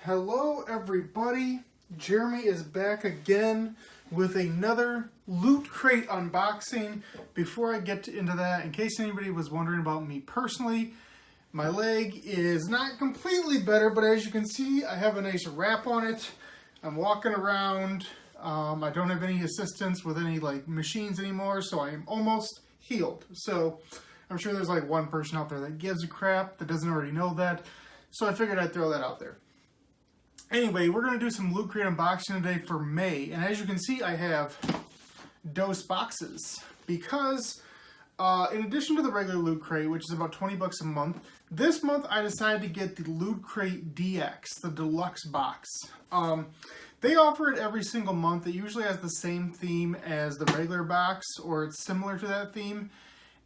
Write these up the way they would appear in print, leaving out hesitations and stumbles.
Hello everybody, Jeremy is back again with another Loot Crate unboxing. Before I get into that, in case anybody was wondering about me personally, my leg is not completely better, but as you can see, I have a nice wrap on it. I'm walking around, I don't have any assistance with any machines anymore, so I'm almost healed. So I'm sure there's one person out there that gives a crap, that doesn't already know that, so I figured I'd throw that out there. Anyway, we're going to do some Loot Crate unboxing today for May, and as you can see, I have dose boxes because in addition to the regular Loot Crate, which is about 20 bucks a month, this month I decided to get the Loot Crate DX, the deluxe box. They offer it every single month. It usually has the same theme as the regular box, or it's similar to that theme.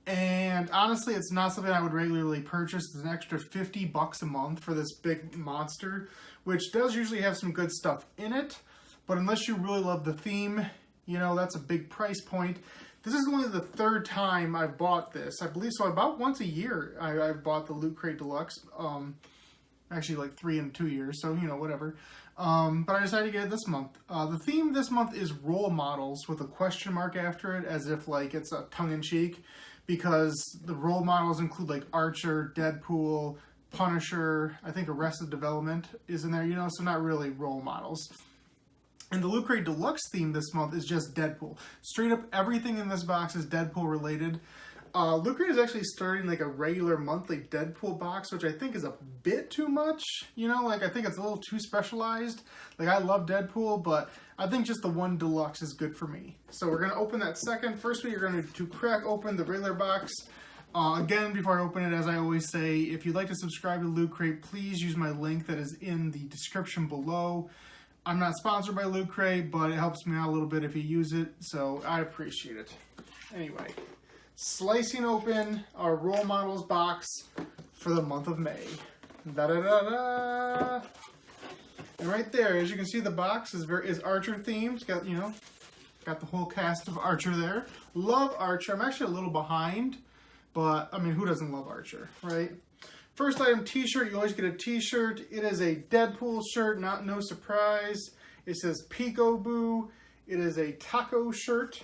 And honestly, it's not something I would regularly purchase. It's an extra 50 bucks a month for this big monster, which does usually have some good stuff in it. But unless you really love the theme, you know, that's a big price point. This is only the third time I've bought this. I believe so. About once a year, I've bought the Loot Crate Deluxe. Actually, 3 in 2 years, so, you know, whatever. But I decided to get it this month. The theme this month is role models with a question mark after it, as if, it's a tongue-in-cheek. Because the role models include Archer, Deadpool, Punisher, I think Arrested Development is in there, you know, so not really role models. And the Loot Crate Deluxe theme this month is just Deadpool. Straight up everything in this box is Deadpool related. Loot Crate is actually starting a regular monthly Deadpool box, which I think is a bit too much, you know, I think it's a little too specialized. I love Deadpool, but I think just the one deluxe is good for me. So we're going to open that second. First, we are going to crack open the regular box. Again, before I open it, as I always say, if you'd like to subscribe to Loot Crate, please use my link that is in the description below. I'm not sponsored by Loot Crate, but it helps me out a little bit if you use it, so I appreciate it. Anyway, slicing open our role models box for the month of May. Da-da-da-da! And right there, as you can see, the box is Archer themed. It's got, you know, got the whole cast of Archer there. Love Archer. I'm actually a little behind, but, I mean, who doesn't love Archer, right? First item, t-shirt. You always get a t-shirt. It is a Deadpool shirt, no surprise. It says Peekaboo. It is a taco shirt.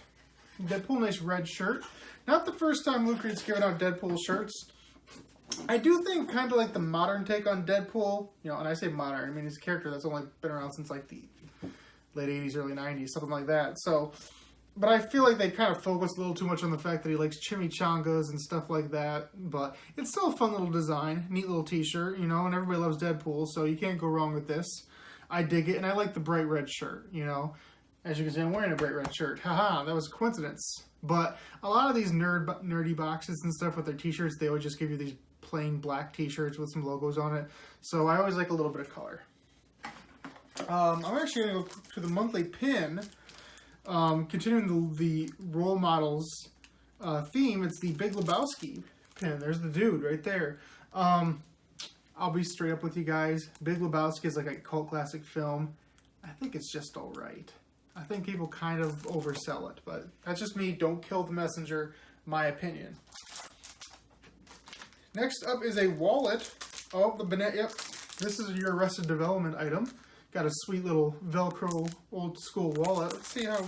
Deadpool, nice red shirt. Not the first time Loot Crate's giving out Deadpool shirts. I do think kind of like the modern take on Deadpool, you know, and I say modern, I mean he's a character that's only been around since the late 80s, early 90s, something like that. So, but I feel like they kind of focus a little too much on the fact that he likes chimichangas and stuff like that. But it's still a fun little design, neat little t-shirt, you know, and everybody loves Deadpool, so you can't go wrong with this. I dig it, and I like the bright red shirt, you know. As you can see, I'm wearing a bright red shirt. Haha, that was a coincidence. But a lot of these nerdy boxes and stuff with their t-shirts, they would just give you these plain black t-shirts with some logos on it. So I always like a little bit of color. I'm actually going to go to the monthly pin. Continuing the role models theme, it's the Big Lebowski pin. There's the dude right there. I'll be straight up with you guys. Big Lebowski is a cult classic film. I think it's just alright. I think people kind of oversell it, but that's just me. Don't kill the messenger. My opinion. Next up is a wallet. Oh, the banana. Yep, this is your Arrested Development item. Got a sweet little Velcro old school wallet. Let's see how.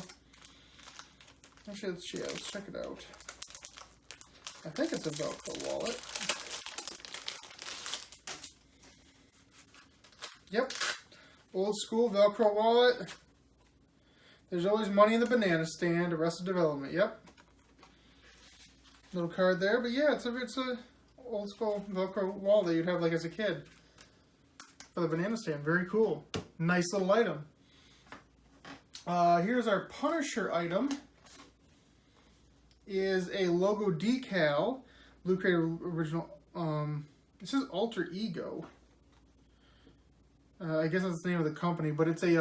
Actually, let's check it out. I think it's a Velcro wallet. Yep, old school Velcro wallet. There's always money in the banana stand. Arrested Development. Yep. Little card there, but yeah, it's a old school Velcro wallet that you'd have as a kid for the banana stand. Very cool. Nice little item. Here's our Punisher item. Is a logo decal. Loot Crate original. It says Alter Ego. I guess that's the name of the company, but it's a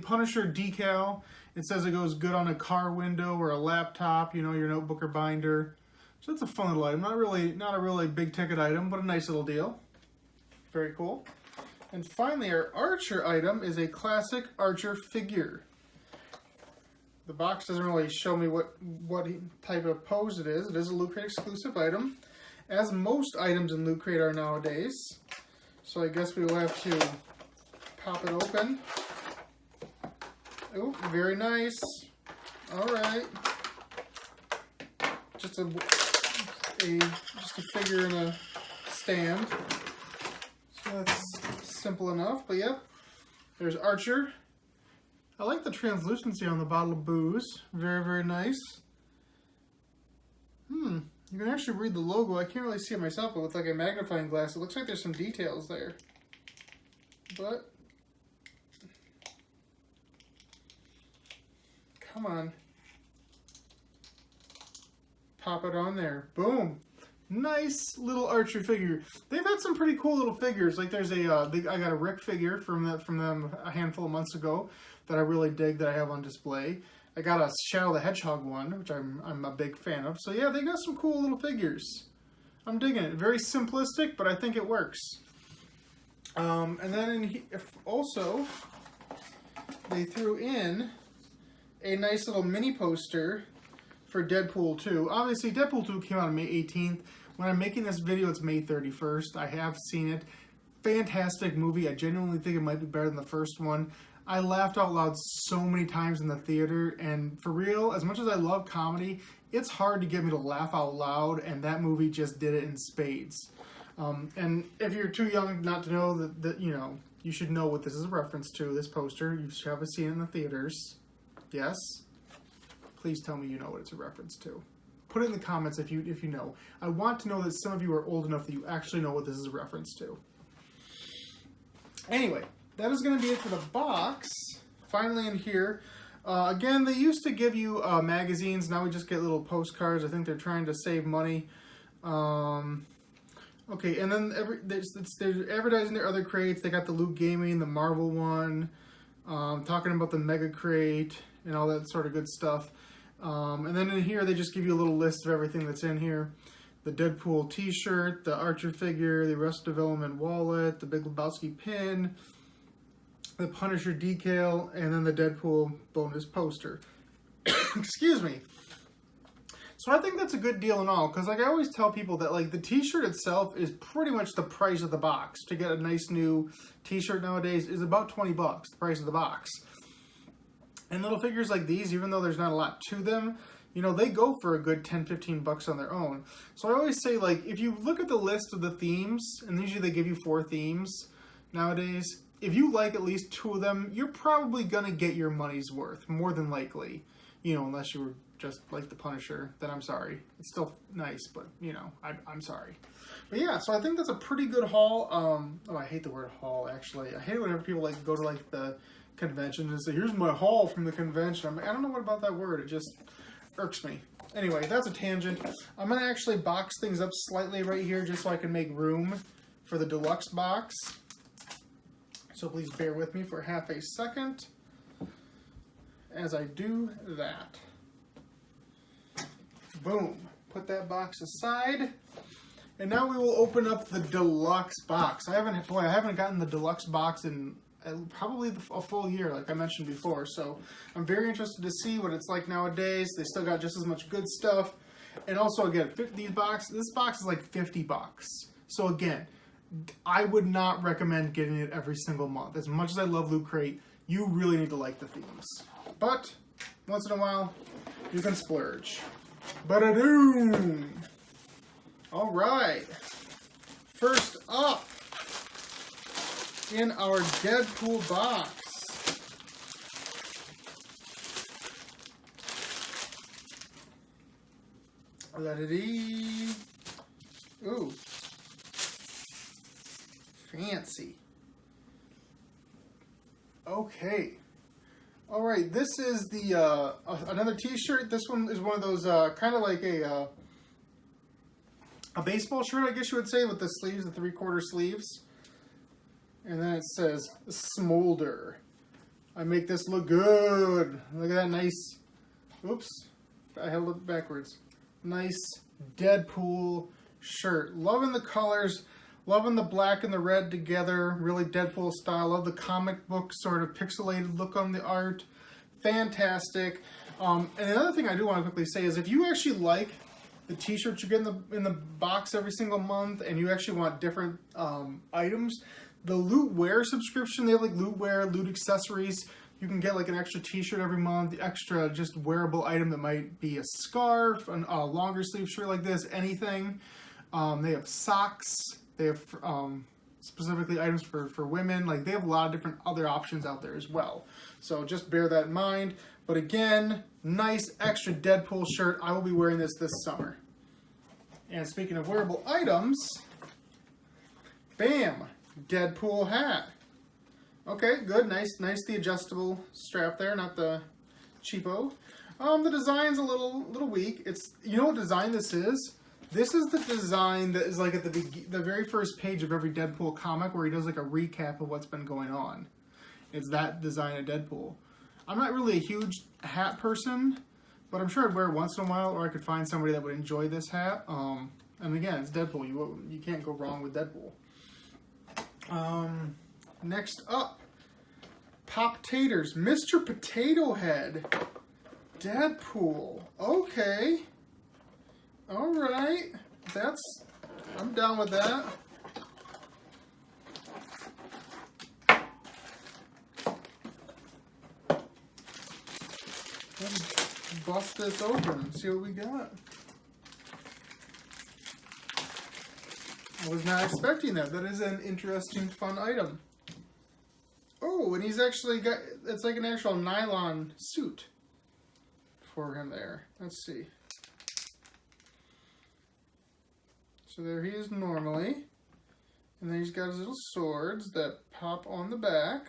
Punisher decal. It says it goes good on a car window or a laptop, you know, your notebook or binder. So it's a fun little item. Not a really big ticket item, but a nice little deal. Very cool. And finally, our Archer item is a classic Archer figure. The box doesn't really show me what type of pose it is. It is a Loot Crate exclusive item, as most items in Loot Crate are nowadays. So I guess we will have to pop it open. Oh, very nice. All right. Just a figure in a stand. So that's simple enough. But yep, there's Archer. I like the translucency on the bottle of booze. Very, very nice. You can actually read the logo. I can't really see it myself, but with like a magnifying glass, it looks like there's some details there. But, come on. Pop it on there. Boom. Nice little Archer figure. They've had some pretty cool little figures. Like there's a, I got a Rick figure from them a handful of months ago that I really dig that I have on display. I got a Shadow the Hedgehog one, which I'm a big fan of. So yeah, they got some cool little figures. I'm digging it. Very simplistic, but I think it works. And then also, they threw in a nice little mini poster for Deadpool 2. Obviously, Deadpool 2 came out on May 18th. When I'm making this video, it's May 31st. I have seen it. Fantastic movie. I genuinely think it might be better than the first one. I laughed out loud so many times in the theater, and for real, as much as I love comedy, it's hard to get me to laugh out loud, and that movie just did it in spades. And if you're too young not to know that you know, you should know what this is a reference to, this poster. You should have seen it in the theaters. Yes? Please tell me you know what it's a reference to. Put it in the comments if you know. I want to know that some of you are old enough that you actually know what this is a reference to. Anyway, that is going to be it for the box. Finally in here. Again, they used to give you magazines. Now we just get little postcards. I think they're trying to save money. Okay, and then they're advertising their other crates. They got the Luke Gaming, the Marvel one, talking about the Mega Crate, and all that sort of good stuff. And then in here, they just give you a little list of everything that's in here. The Deadpool t-shirt, the Archer figure, the Arrested Development wallet, the Big Lebowski pin, the Punisher decal, and then the Deadpool bonus poster. Excuse me. So I think that's a good deal and all, because like I always tell people that like the t-shirt itself is pretty much the price of the box. To get a nice new t-shirt nowadays is about 20 bucks, the price of the box. And little figures like these, even though there's not a lot to them, you know, they go for a good 10, 15 bucks on their own. So I always say, like, if you look at the list of the themes, and usually they give you 4 themes nowadays, if you like at least 2 of them, you're probably going to get your money's worth, more than likely. You know, unless you were just like the Punisher, then I'm sorry. It's still nice, but, you know, I'm sorry. But yeah, so I think that's a pretty good haul. Oh, I hate the word haul, actually. I hate it whenever people, like, go to, like, the convention and say, here's my haul from the convention. I'm like, I don't know what about that word. It just irks me. Anyway, that's a tangent. I'm going to actually box things up slightly right here just so I can make room for the deluxe box. So please bear with me for half a second as I do that. Boom. Put that box aside. And now we will open up the deluxe box. I haven't gotten the deluxe box in probably a full year, like I mentioned before. So I'm very interested to see what it's like nowadays. They still got just as much good stuff. And also, again, this box is like 50 bucks. So again, I would not recommend getting it every single month. As much as I love Loot Crate, you really need to like the themes. But once in a while, you can splurge. Ba-da-doom! All right. First up, in our Deadpool box, la-da-dee. Ooh, fancy. Okay. All right, this is the another T-shirt. This one is one of those kind of like a baseball shirt, I guess you would say, with the sleeves, the 3/4 sleeves. And then it says, Smolder. I make this look good. Look at that nice, oops, I held it backwards. Nice Deadpool shirt. Loving the colors, loving the black and the red together. Really Deadpool style. Love the comic book sort of pixelated look on the art. Fantastic. And another thing I do want to quickly say is if you actually like the t-shirts you get in the box every single month and you actually want different items, the Loot Wear subscription. They have like Loot Wear, Loot accessories. You can get like an extra t-shirt every month, extra just wearable item that might be a scarf, a longer sleeve shirt like this, anything. They have socks. They have specifically items for women. Like, they have a lot of different other options out there as well. So just bear that in mind. But again, nice extra Deadpool shirt. I will be wearing this summer. And speaking of wearable items, bam, Deadpool hat. Okay, good, nice, the adjustable strap there, not the cheapo. The design's a little weak. It's, you know what design this is? This is the design that is like at the very first page of every Deadpool comic where he does like a recap of what's been going on. It's that design of Deadpool. I'm not really a huge hat person, but I'm sure I'd wear it once in a while, or I could find somebody that would enjoy this hat. And again, it's Deadpool. You can't go wrong with Deadpool. Next up, Pop Taters, Mr. Potato Head, Deadpool. Okay. All right. I'm down with that. Let's bust this open and see what we got. I was not expecting that. That is an interesting, fun item. Oh, and he's actually got, it's like an actual nylon suit for him there. Let's see. So there he is normally. And then he's got his little swords that pop on the back.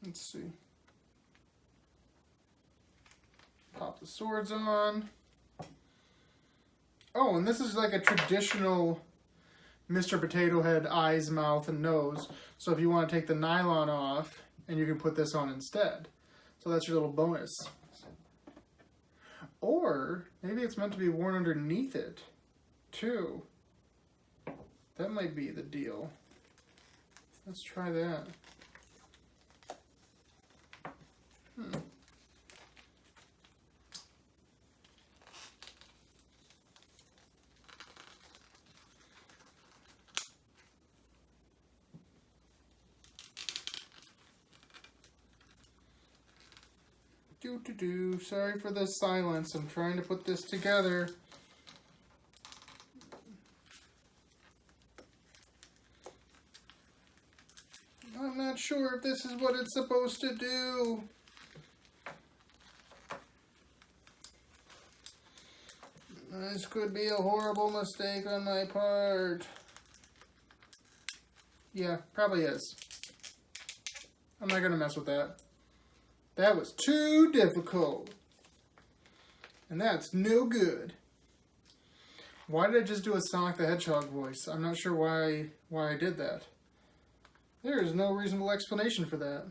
Let's see. Pop the swords on. Oh, and this is like a traditional Mr. Potato Head eyes, mouth, and nose. So if you want to take the nylon off, and you can put this on instead. So that's your little bonus. Or maybe it's meant to be worn underneath it, too. That might be the deal. Let's try that. Sorry for the silence. I'm trying to put this together. I'm not sure if this is what it's supposed to do. This could be a horrible mistake on my part. Yeah, probably is. I'm not going to mess with that. That was too difficult. And that's no good. Why did I just do a Sonic the Hedgehog voice? I'm not sure why I did that. There is no reasonable explanation for that.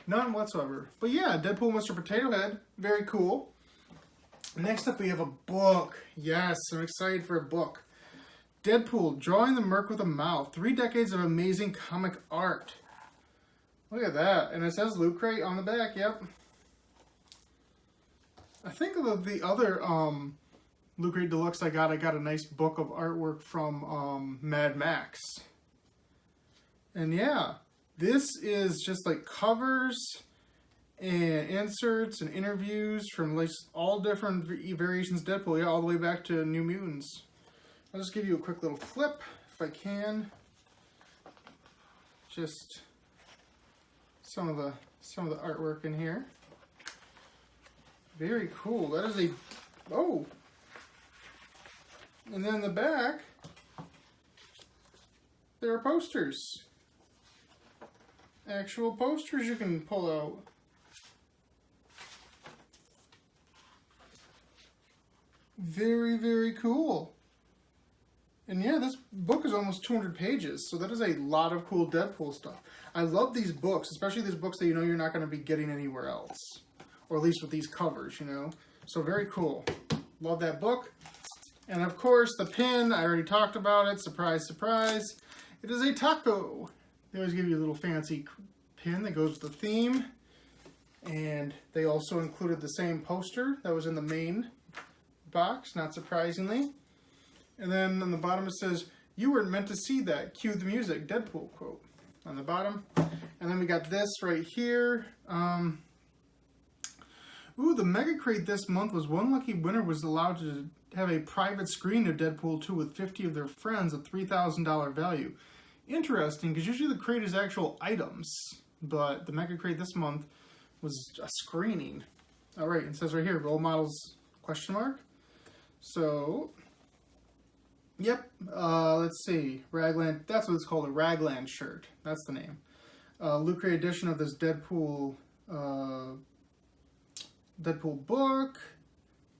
None whatsoever. But yeah, Deadpool Mr. Potato Head. Very cool. Next up we have a book. Yes, I'm excited for a book. Deadpool, Drawing the Merc with a Mouth. 3 decades of amazing comic art. Look at that. And it says Loot Crate on the back. Yep. I think of the other Loot Crate Deluxe I got a nice book of artwork from Mad Max. And yeah, this is just like covers and inserts and interviews from like all different variations of Deadpool. Yeah, all the way back to New Mutants. I'll just give you a quick little flip if I can. Just some of the artwork in here. Very cool. That is a and then in the back there are posters. Actual posters you can pull out. Very, very cool. And yeah, this book is almost 200 pages, so that is a lot of cool Deadpool stuff. I love these books, especially these books that you know you're not going to be getting anywhere else. Or at least with these covers, you know. So very cool. Love that book. And of course, the pin, I already talked about it. Surprise, surprise. It is a taco. They always give you a little fancy pin that goes with the theme. And they also included the same poster that was in the main box, not surprisingly. And then on the bottom it says, "You weren't meant to see that. Cue the music." Deadpool quote on the bottom. And then we got this right here. Ooh, the Mega Crate this month was one lucky winner was allowed to have a private screen of Deadpool 2 with 50 of their friends at $3,000 value. Interesting, because usually the crate is actual items, but the Mega Crate this month was a screening. All right, it says right here, role models, question mark. So, yep, let's see, Raglan, that's what it's called, a Raglan shirt. That's the name. Loot Crate edition of this Deadpool book.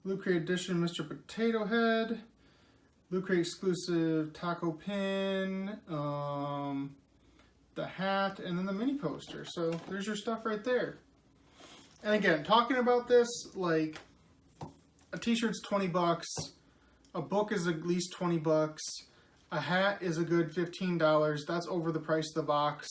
Loot Crate edition Mr. Potato Head. Loot Crate exclusive taco pin. The hat, and then the mini poster. So there's your stuff right there. And again, talking about this, like, a t-shirt's 20 bucks, a book is at least 20 bucks, a hat is a good $15. That's over the price of the box.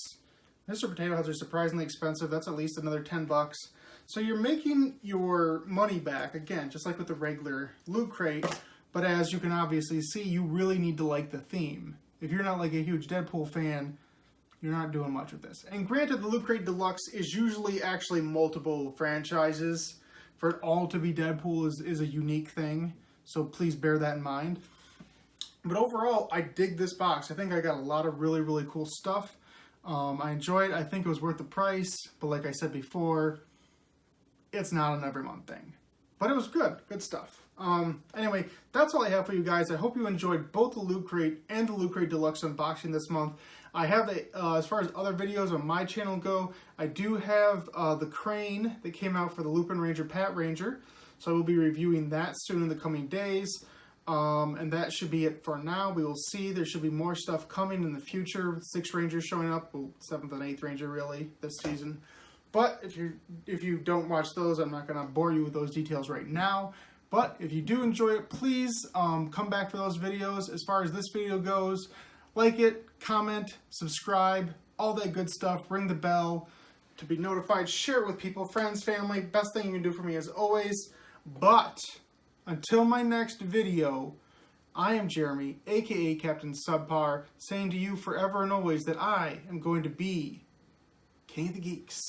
Mr. Potato Heads are surprisingly expensive. That's at least another 10 bucks. So you're making your money back, again, just like with the regular Loot Crate. But as you can obviously see, you really need to like the theme. If you're not like a huge Deadpool fan, you're not doing much with this. And granted, the Loot Crate Deluxe is usually actually multiple franchises. For it all to be Deadpool is a unique thing. So please bear that in mind. But overall, I dig this box. I think I got a lot of really, really cool stuff. I enjoyed it. I think it was worth the price. But like I said before, it's not an every month thing. But it was good. Good stuff. Anyway, that's all I have for you guys. I hope you enjoyed both the Loot Crate and the Loot Crate Deluxe unboxing this month. I have, as far as other videos on my channel go, I do have the crane that came out for the Lupin Ranger Pat Ranger. So I will be reviewing that soon in the coming days. And that should be it for now. We will see. There should be more stuff coming in the future with 6th Rangers showing up. Well, 7th and 8th Ranger really this season. But if you don't watch those, I'm not going to bore you with those details right now. But if you do enjoy it, please come back for those videos. As far as this video goes, like it, comment, subscribe, all that good stuff. Ring the bell to be notified. Share it with people, friends, family. Best thing you can do for me as always. But until my next video, I am Jeremy, aka Captain Subpar, saying to you forever and always that I am going to be King of the Geeks.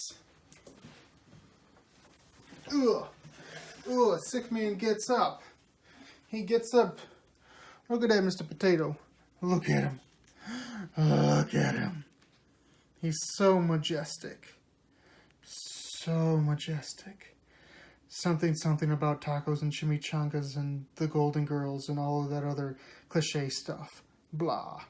Ugh. Ooh, a sick man gets up. He gets up. Look at that, Mr. Potato. Look at him. Look at him. He's so majestic. So majestic. Something about tacos and chimichangas and the Golden Girls and all of that other cliche stuff. Blah.